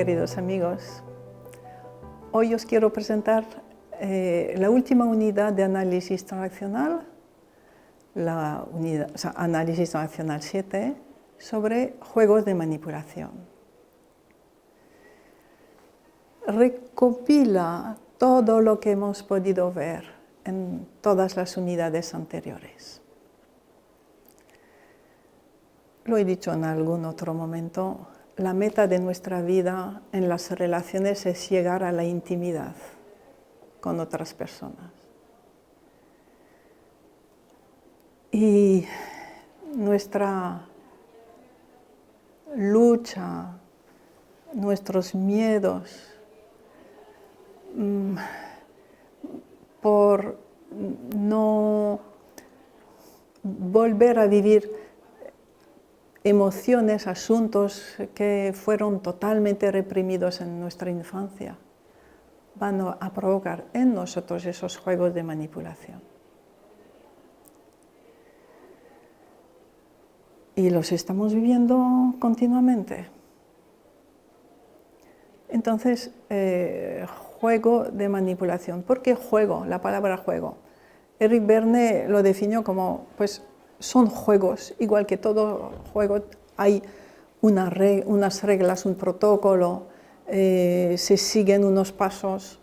queridos amigos. Hoy os quiero presentar la última unidad de análisis transaccional, la unidad, análisis transaccional 7, sobre juegos de manipulación. Recopila todo lo que hemos podido ver en todas las unidades anteriores. Lo he dicho en algún otro momento, la meta de nuestra vida en las relaciones es llegar a la intimidad con otras personas. Y nuestra lucha, nuestros miedos por no volver a vivir emociones, asuntos que fueron totalmente reprimidos en nuestra infancia, van a provocar en nosotros esos juegos de manipulación. Y los estamos viviendo continuamente. Entonces, juego de manipulación. ¿Por qué juego? La palabra juego. Eric Berne lo definió como, pues, son juegos, igual que todo juego hay unas reglas, un protocolo, se siguen unos pasos,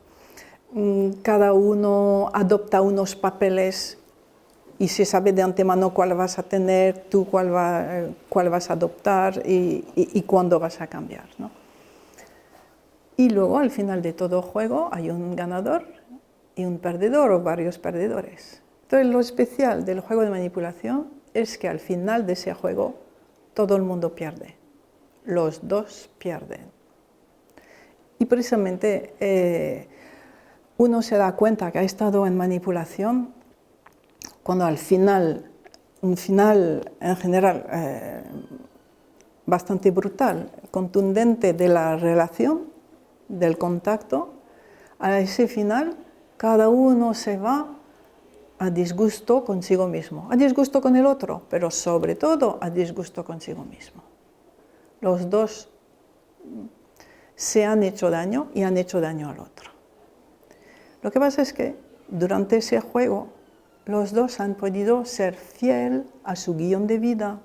cada uno adopta unos papeles y se sabe de antemano cuál vas a tener, tú cuál vas a adoptar y cuándo vas a cambiar, ¿no? Y luego al final de todo juego hay un ganador y un perdedor o varios perdedores. Entonces, lo especial del juego de manipulación es que al final de ese juego todo el mundo pierde, los dos pierden. Y precisamente uno se da cuenta que ha estado en manipulación cuando al final, un final en general bastante brutal, contundente de la relación, del contacto, a ese final cada uno se va a disgusto consigo mismo, a disgusto con el otro, pero sobre todo a disgusto consigo mismo. Los dos se han hecho daño y han hecho daño al otro. Lo que pasa es que durante ese juego los dos han podido ser fiel a su guión de vida,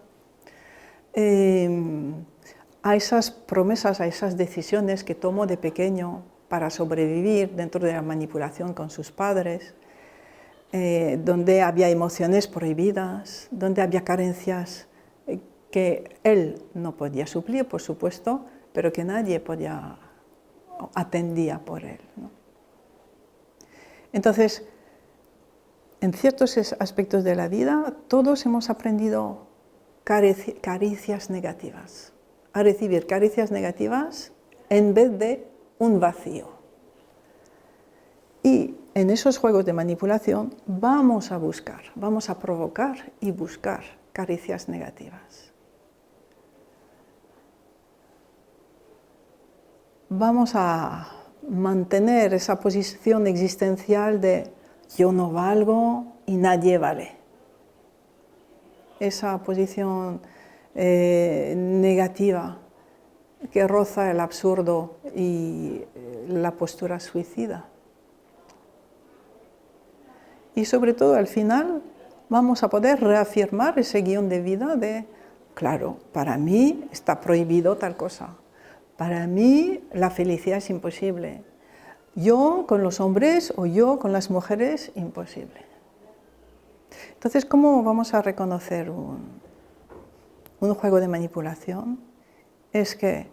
a esas promesas, a esas decisiones que tomó de pequeño para sobrevivir dentro de la manipulación con sus padres, donde había emociones prohibidas, donde había carencias que él no podía suplir, por supuesto, pero que nadie atendía por él, ¿no? Entonces, en ciertos aspectos de la vida, todos hemos aprendido caricias negativas, a recibir caricias negativas en vez de un vacío. Y en esos juegos de manipulación vamos a provocar y buscar caricias negativas. Vamos a mantener esa posición existencial de yo no valgo y nadie vale. Esa posición negativa que roza el absurdo y la postura suicida. Y sobre todo al final vamos a poder reafirmar ese guión de vida de, claro, para mí está prohibido tal cosa, para mí la felicidad es imposible, yo con los hombres o yo con las mujeres, imposible. Entonces, ¿cómo vamos a reconocer un juego de manipulación? Es que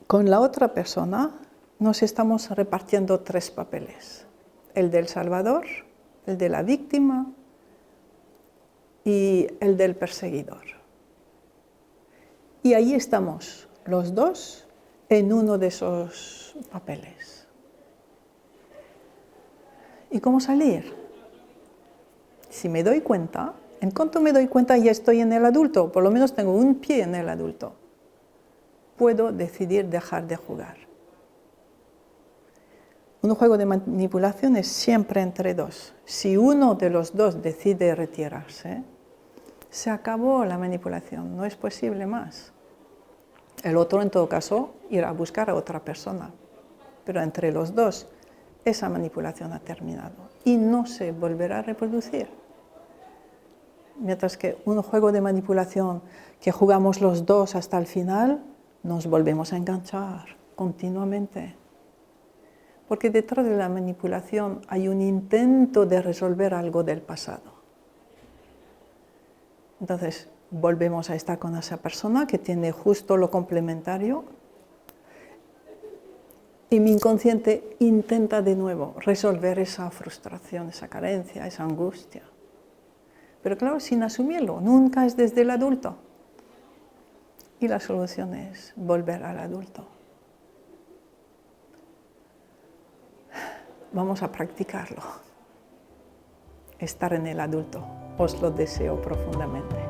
con la otra persona nos estamos repartiendo tres papeles. El del salvador, el de la víctima y el del perseguidor. Y ahí estamos los dos en uno de esos papeles. ¿Y cómo salir? Si me doy cuenta, en cuanto me doy cuenta ya estoy en el adulto, por lo menos tengo un pie en el adulto. Puedo decidir dejar de jugar. Un juego de manipulación es siempre entre dos. Si uno de los dos decide retirarse, se acabó la manipulación, no es posible más. El otro, en todo caso, irá a buscar a otra persona. Pero entre los dos, esa manipulación ha terminado y no se volverá a reproducir. Mientras que un juego de manipulación que jugamos los dos hasta el final, nos volvemos a enganchar continuamente. Porque detrás de la manipulación hay un intento de resolver algo del pasado. Entonces, volvemos a estar con esa persona que tiene justo lo complementario y mi inconsciente intenta de nuevo resolver esa frustración, esa carencia, esa angustia. Pero claro, sin asumirlo, nunca es desde el adulto. Y la solución es volver al adulto. Vamos a practicarlo. Estar en el adulto. Os lo deseo profundamente.